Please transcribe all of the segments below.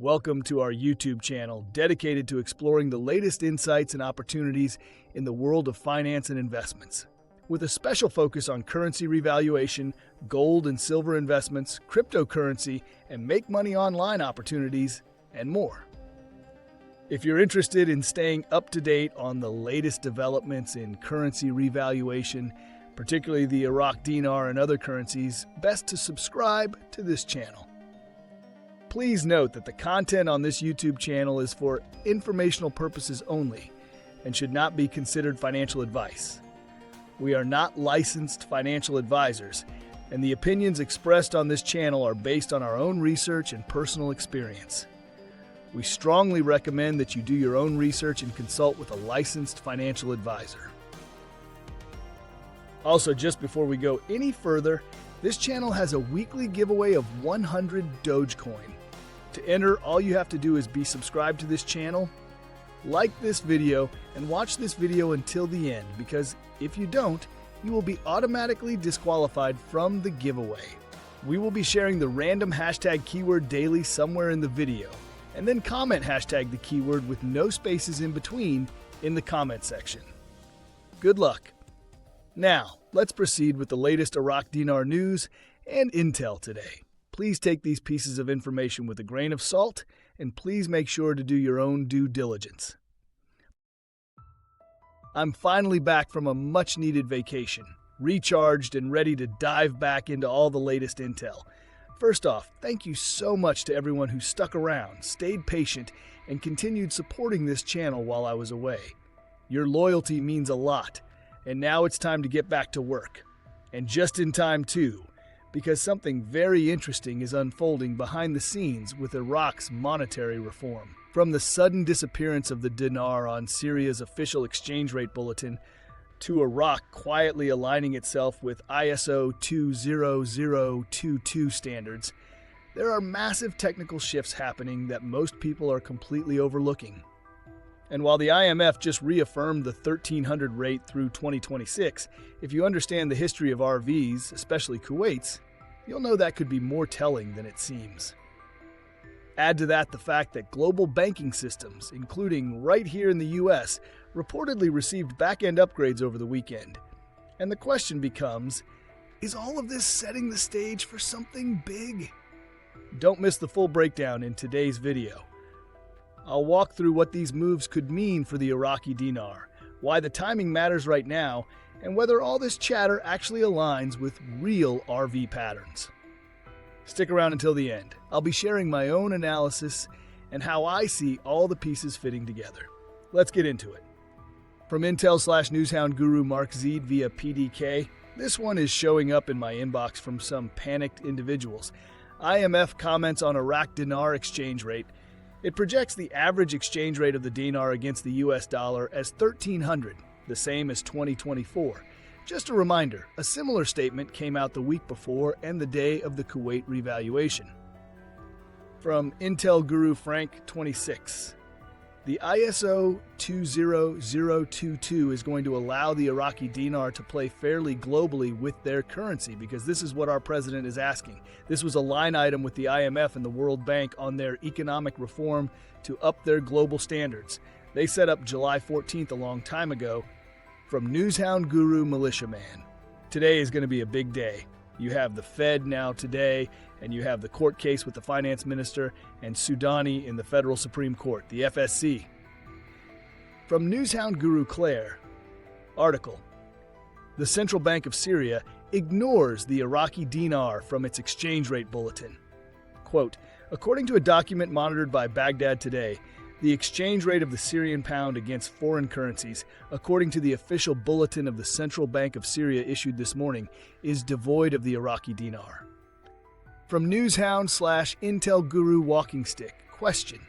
Welcome to our YouTube channel dedicated to exploring the latest insights and opportunities in the world of finance and investments, with a special focus on currency revaluation, gold and silver investments, cryptocurrency, and make money online opportunities, and more. If you're interested in staying up to date on the latest developments in currency revaluation, particularly the Iraqi Dinar and other currencies, best to subscribe to this channel. Please note that the content on this YouTube channel is for informational purposes only and should not be considered financial advice. We are not licensed financial advisors, and the opinions expressed on this channel are based on our own research and personal experience. We strongly recommend that you do your own research and consult with a licensed financial advisor. Also, just before we go any further, this channel has a weekly giveaway of 100 Dogecoin. To enter, all you have to do is be subscribed to this channel, like this video, and watch this video until the end, because if you don't, you will be automatically disqualified from the giveaway. We will be sharing the random hashtag keyword daily somewhere in the video, and then comment hashtag the keyword with no spaces in between in the comment section. Good luck. Now, let's proceed with the latest Iraqi Dinar news and intel today. Please take these pieces of information with a grain of salt, and please make sure to do your own due diligence. I'm finally back from a much-needed vacation, recharged and ready to dive back into all the latest intel. First off, thank you so much to everyone who stuck around, stayed patient, and continued supporting this channel while I was away. Your loyalty means a lot, and now it's time to get back to work. And just in time, too, because something very interesting is unfolding behind the scenes with Iraq's monetary reform. From the sudden disappearance of the dinar on Syria's official exchange rate bulletin, to Iraq quietly aligning itself with ISO 20022 standards, there are massive technical shifts happening that most people are completely overlooking. And while the IMF just reaffirmed the 1300 rate through 2026, if you understand the history of RVs, especially Kuwait's, you'll know that could be more telling than it seems. Add to that the fact that global banking systems, including right here in the US, reportedly received back-end upgrades over the weekend. And the question becomes, is all of this setting the stage for something big? Don't miss the full breakdown in today's video. I'll walk through what these moves could mean for the Iraqi dinar, why the timing matters right now, and whether all this chatter actually aligns with real RV patterns. Stick around until the end. I'll be sharing my own analysis and how I see all the pieces fitting together. Let's get into it. From Intel/Newshound guru MarkZ via PDK, this one is showing up in my inbox from some panicked individuals. IMF comments on Iraqi dinar exchange rate. It projects the average exchange rate of the dinar against the US dollar as 1300, the same as 2024. Just a reminder, a similar statement came out the week before and the day of the Kuwait revaluation. From Intel Guru Frank 26. The ISO 20022 is going to allow the Iraqi dinar to play fairly globally with their currency, because this is what our president is asking. This was a line item with the IMF and the World Bank on their economic reform to up their global standards. They set up July 14th a long time ago. From Newshound Guru Militia Man. Today is going to be a big day. You have the FedNow today, and you have the court case with the finance minister and Sudani in the federal Supreme Court, the FSC. From Newshound Guru Clare, article, the Central Bank of Syria ignores the Iraqi dinar from its exchange rate bulletin. Quote, according to a document monitored by Baghdad Today, the exchange rate of the Syrian pound against foreign currencies, according to the official bulletin of the Central Bank of Syria issued this morning, is devoid of the Iraqi dinar. From Newshound/Intel Guru Walkingstick, question.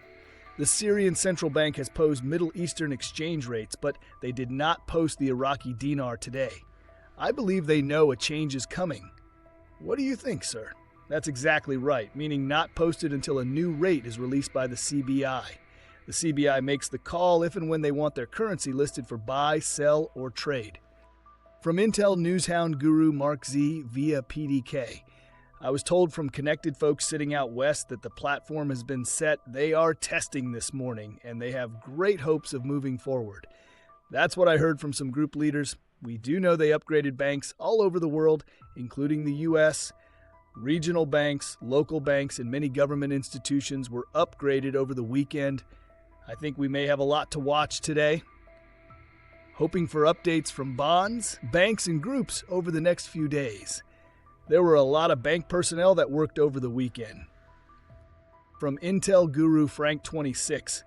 The Syrian Central Bank has posed Middle Eastern exchange rates, but they did not post the Iraqi dinar today. I believe they know a change is coming. What do you think, sir? That's exactly right, meaning not posted until a new rate is released by the CBI. The CBI makes the call if and when they want their currency listed for buy, sell, or trade. From Intel Newshound Guru MarkZ via PDK, I was told from connected folks sitting out west that the platform has been set. They are testing this morning, and they have great hopes of moving forward. That's what I heard from some group leaders. We do know they upgraded banks all over the world, including the U.S. Regional banks, local banks, and many government institutions were upgraded over the weekend. I think we may have a lot to watch today. Hoping for updates from bonds, banks, and groups over the next few days. There were a lot of bank personnel that worked over the weekend. From Intel guru Frank26,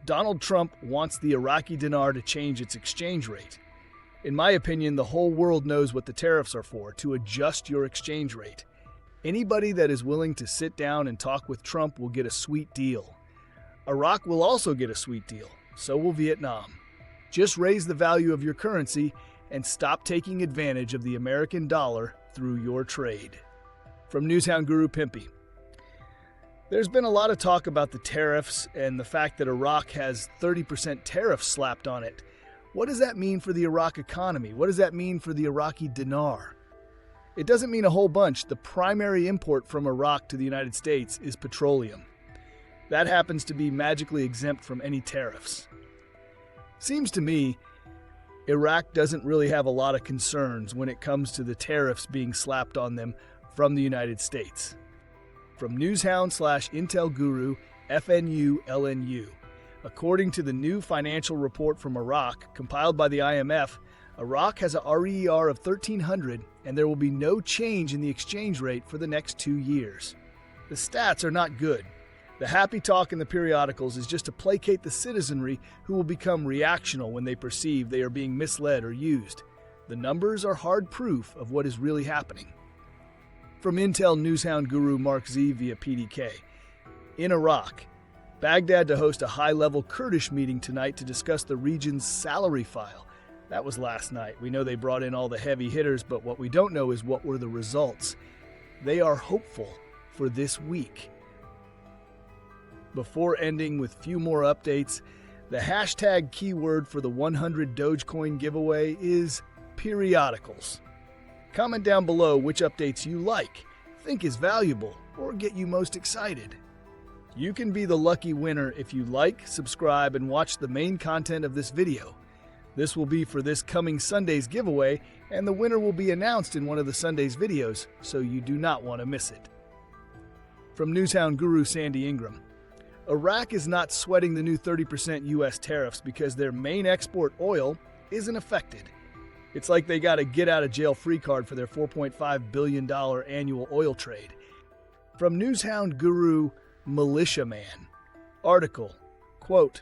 Donald Trump wants the Iraqi dinar to change its exchange rate. In my opinion, the whole world knows what the tariffs are for, to adjust your exchange rate. Anybody that is willing to sit down and talk with Trump will get a sweet deal. Iraq will also get a sweet deal. So will Vietnam. Just raise the value of your currency and stop taking advantage of the American dollar through your trade. From Newshound Guru Pimpy. There's been a lot of talk about the tariffs and the fact that Iraq has 30% tariffs slapped on it. What does that mean for the Iraq economy? What does that mean for the Iraqi dinar? It doesn't mean a whole bunch. The primary import from Iraq to the United States is petroleum. That happens to be magically exempt from any tariffs. Seems to me Iraq doesn't really have a lot of concerns when it comes to the tariffs being slapped on them from the United States. From Newshound/Intel Guru FNU LNU. According to the new financial report from Iraq, compiled by the IMF, Iraq has a RER of 1,300 and there will be no change in the exchange rate for the next 2 years. The stats are not good. The happy talk in the periodicals is just to placate the citizenry who will become reactional when they perceive they are being misled or used. The numbers are hard proof of what is really happening. From Intel Newshound Guru MarkZ via PDK. In Iraq, Baghdad to host a high-level Kurdish meeting tonight to discuss the region's salary file. That was last night. We know they brought in all the heavy hitters, but what we don't know is what were the results. They are hopeful for this week. Before ending with few more updates, the hashtag keyword for the 100 Dogecoin giveaway is periodicals. Comment down below which updates you like, think is valuable, or get you most excited. You can be the lucky winner if you like, subscribe, and watch the main content of this video. This will be for this coming Sunday's giveaway, and the winner will be announced in one of the Sunday's videos, so you do not want to miss it. From Newshound Guru Sandy Ingram. Iraq is not sweating the new 30% U.S. tariffs because their main export, oil, isn't affected. It's like they got a get-out-of-jail-free card for their $4.5 billion annual oil trade. From Newshound Guru Militia Man. Article, quote,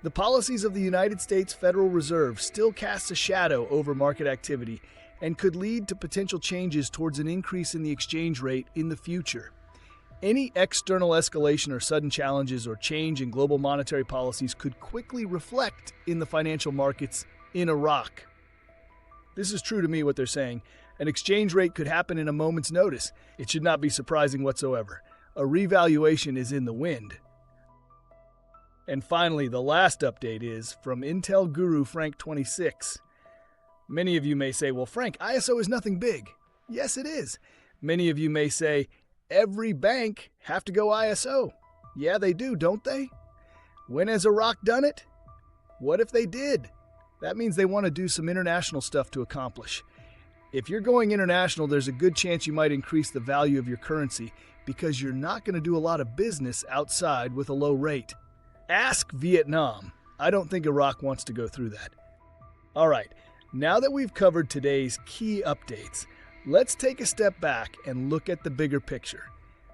"The policies of the United States Federal Reserve still cast a shadow over market activity and could lead to potential changes towards an increase in the exchange rate in the future. Any external escalation or sudden challenges or change in global monetary policies could quickly reflect in the financial markets in Iraq." This is true to me what they're saying. An exchange rate could happen in a moment's notice. It should not be surprising whatsoever. A revaluation is in the wind. And finally, the last update is from Intel Guru Frank26. Many of you may say, well, Frank, ISO is nothing big. Yes, it is. Many of you may say, every bank have to go ISO. Yeah, they do, don't they? When has Iraq done it? What if they did? That means they want to do some international stuff to accomplish. If you're going international, there's a good chance you might increase the value of your currency because you're not going to do a lot of business outside with a low rate. Ask Vietnam. I don't think Iraq wants to go through that. All right, now that we've covered today's key updates, let's take a step back and look at the bigger picture.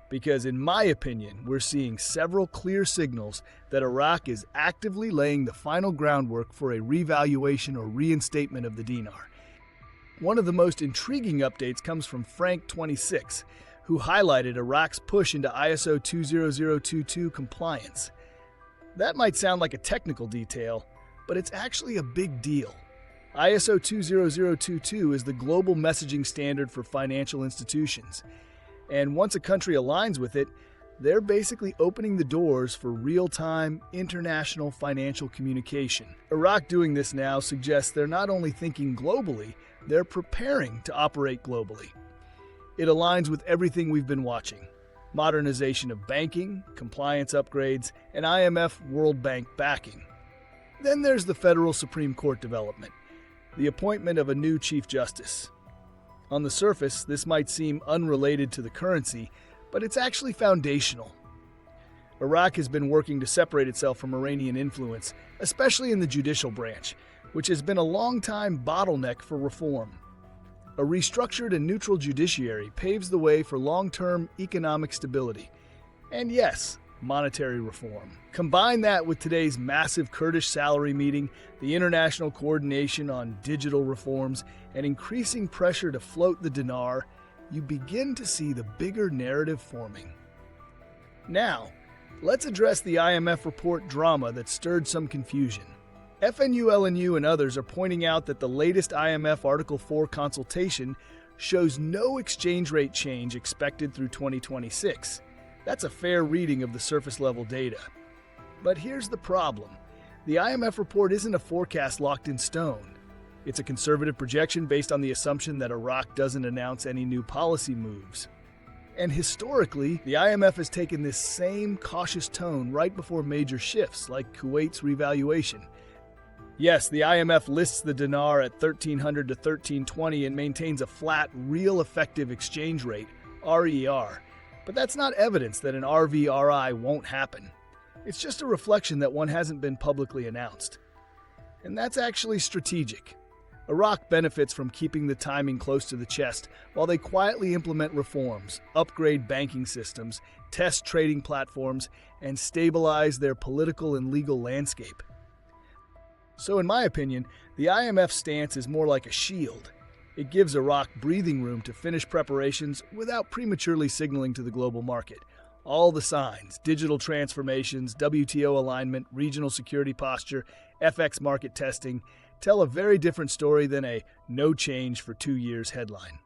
Because in my opinion, we're seeing several clear signals that Iraq is actively laying the final groundwork for a revaluation or reinstatement of the dinar. One of the most intriguing updates comes from Frank26, who highlighted Iraq's push into ISO 20022 compliance. That might sound like a technical detail, but it's actually a big deal. ISO 20022 is the global messaging standard for financial institutions. And once a country aligns with it, they're basically opening the doors for real-time international financial communication. Iraq doing this now suggests they're not only thinking globally, they're preparing to operate globally. It aligns with everything we've been watching: modernization of banking, compliance upgrades, and IMF World Bank backing. Then there's the federal Supreme Court development, the appointment of a new Chief Justice. On the surface, this might seem unrelated to the currency, but it's actually foundational. Iraq has been working to separate itself from Iranian influence, especially in the judicial branch, which has been a long-time bottleneck for reform. A restructured and neutral judiciary paves the way for long-term economic stability. And yes, monetary reform. Combine that with today's massive Kurdish salary meeting, the international coordination on digital reforms, and increasing pressure to float the dinar, you begin to see the bigger narrative forming. Now, let's address the IMF report drama that stirred some confusion. FNU-LNU and others are pointing out that the latest IMF Article 4 consultation shows no exchange rate change expected through 2026. That's a fair reading of the surface-level data. But here's the problem. The IMF report isn't a forecast locked in stone. It's a conservative projection based on the assumption that Iraq doesn't announce any new policy moves. And historically, the IMF has taken this same cautious tone right before major shifts, like Kuwait's revaluation. Yes, the IMF lists the dinar at 1300 to 1320 and maintains a flat, real effective exchange rate, RER. But that's not evidence that an RVRI won't happen. It's just a reflection that one hasn't been publicly announced. And that's actually strategic. Iraq benefits from keeping the timing close to the chest while they quietly implement reforms, upgrade banking systems, test trading platforms, and stabilize their political and legal landscape. So in my opinion, the IMF stance is more like a shield. It gives Iraq breathing room to finish preparations without prematurely signaling to the global market. All the signs, digital transformations, WTO alignment, regional security posture, FX market testing, tell a very different story than a "no change for 2 years" headline.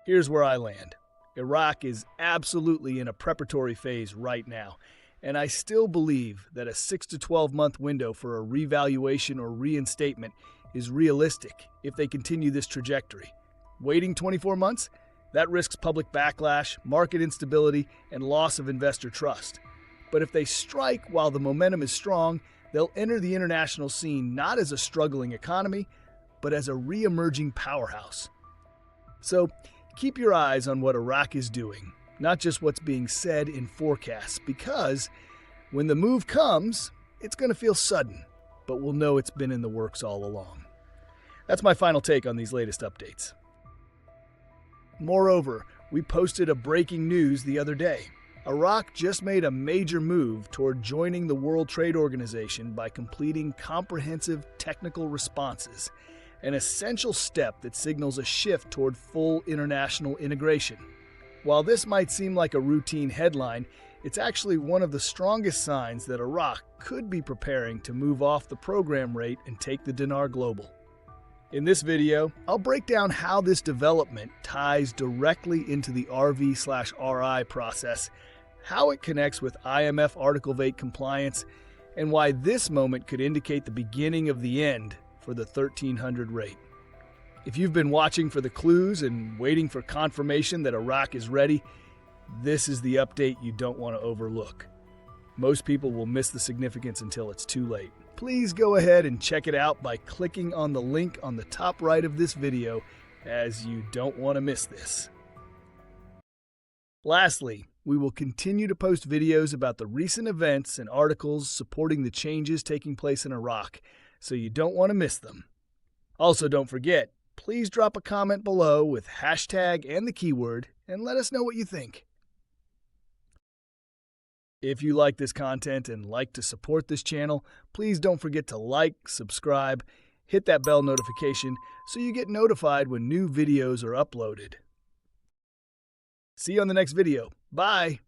Here's where I land. Iraq is absolutely in a preparatory phase right now, and I still believe that a 6 to 12-month window for a revaluation or reinstatement is realistic if they continue this trajectory. Waiting 24 months? That risks public backlash, market instability, and loss of investor trust. But if they strike while the momentum is strong, they'll enter the international scene not as a struggling economy, but as a re-emerging powerhouse. So keep your eyes on what Iraq is doing, not just what's being said in forecasts, because when the move comes, it's going to feel sudden, but we'll know it's been in the works all along. That's my final take on these latest updates. Moreover, we posted a breaking news the other day. Iraq just made a major move toward joining the World Trade Organization by completing comprehensive technical responses, an essential step that signals a shift toward full international integration. While this might seem like a routine headline, it's actually one of the strongest signs that Iraq could be preparing to move off the program rate and take the dinar global. In this video, I'll break down how this development ties directly into the RV/RI process, how it connects with IMF Article 8 compliance, and why this moment could indicate the beginning of the end for the 1300 rate. If you've been watching for the clues and waiting for confirmation that Iraq is ready, this is the update you don't want to overlook. Most people will miss the significance until it's too late. Please go ahead and check it out by clicking on the link on the top right of this video, as you don't want to miss this. Lastly, we will continue to post videos about the recent events and articles supporting the changes taking place in Iraq, so you don't want to miss them. Also, don't forget, please drop a comment below with hashtag and the keyword and let us know what you think. If you like this content and like to support this channel, please don't forget to like, subscribe, hit that bell notification so you get notified when new videos are uploaded. See you on the next video. Bye!